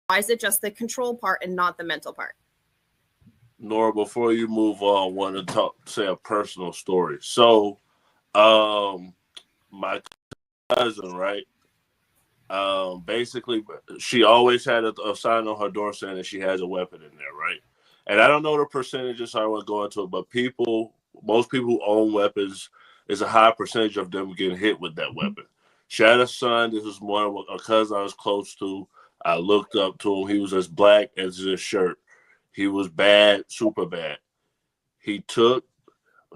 Why is it just the control part and not the mental part? Nora, before you move on, I want to say a personal story. So, my cousin, right? Basically, she always had a sign on her door saying that she has a weapon in there, right? And I don't know the percentages, so I won't go into it, but most people who own weapons, is a high percentage of them getting hit with that weapon. She had a son. This was one of a cousin I was close to. I looked up to him. He was as black as his shirt. He was bad, super bad. He took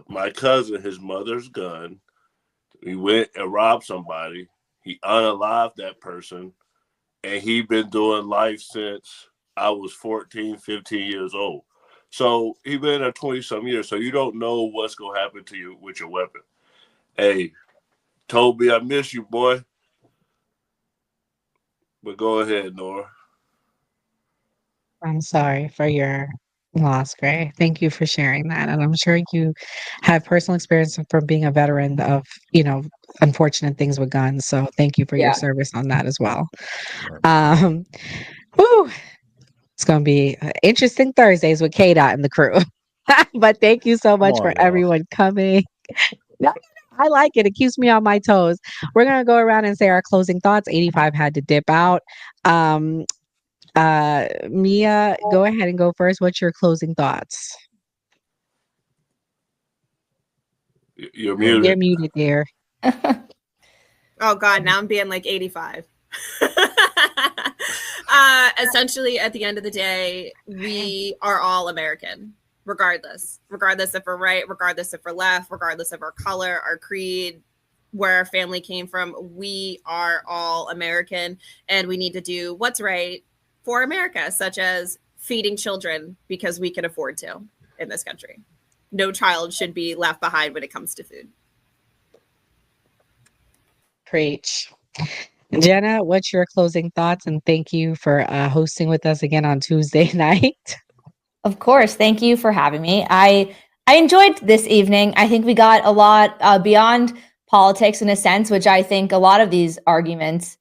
my cousin, his mother's gun. He went and robbed somebody. He unalived that person. And he been doing life since I was 14, 15 years old. So he been there 20-some years. So you don't know what's going to happen to you with your weapon. Hey, Toby, I miss you, boy. But go ahead, Nora. I'm sorry for your loss, Gray. Thank you for sharing that. And I'm sure you have personal experience from being a veteran of, unfortunate things with guns. So thank you for your service on that as well. Whew, it's going to be interesting Thursdays with KDOT and the crew. But thank you so much for everyone coming. I like it. It keeps me on my toes. We're going to go around and say our closing thoughts. 85 had to dip out. Mia, go ahead and go first. What's your closing thoughts? You're muted. You're muted, dear. Oh God, now I'm being like 85. Essentially, at the end of the day, we are all American, regardless if we're right, regardless if we're left, regardless of our color, our creed, where our family came from. We are all American, and we need to do what's right for America, such as feeding children because we can afford to in this country. No child should be left behind when it comes to food. Preach. Jenna, what's your closing thoughts? And thank you for hosting with us again on Tuesday night. Of course. Thank you for having me. I enjoyed this evening. I think we got a lot beyond politics in a sense, which I think a lot of these arguments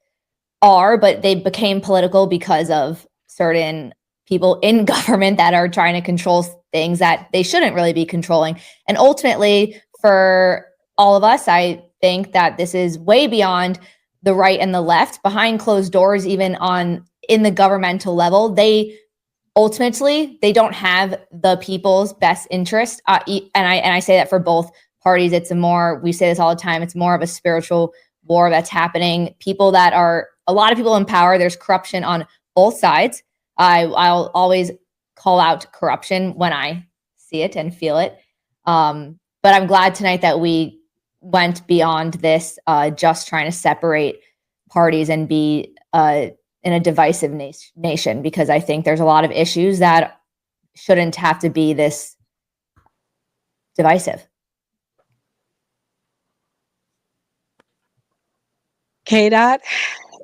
are, but they became political because of certain people in government that are trying to control things that they shouldn't really be controlling. And ultimately, for all of us, I think that this is way beyond the right and the left. Behind closed doors, even in the governmental level, they don't have the people's best interest. And I say that for both parties. We say this all the time, it's more of a spiritual war that's happening. A lot of people in power, there's corruption on both sides. I'll always call out corruption when I see it and feel it. But I'm glad tonight that we went beyond this, just trying to separate parties and be in a divisive nation, because I think there's a lot of issues that shouldn't have to be this divisive. KDOT,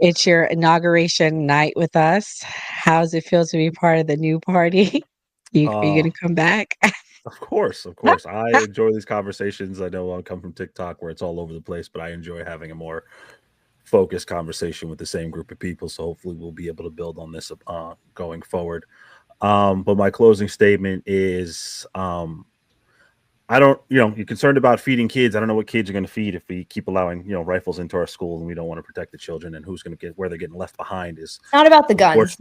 it's your inauguration night with us. How does it feel to be part of the new party? Are you going to come back? Of course. I enjoy these conversations. I know I come from TikTok where it's all over the place, but I enjoy having a more focused conversation with the same group of people. So hopefully we'll be able to build on this going forward. But my closing statement is, I don't, you're concerned about feeding kids. I don't know what kids are going to feed if we keep allowing, rifles into our schools, and we don't want to protect the children, and who's going to where they're getting left behind is not about the guns.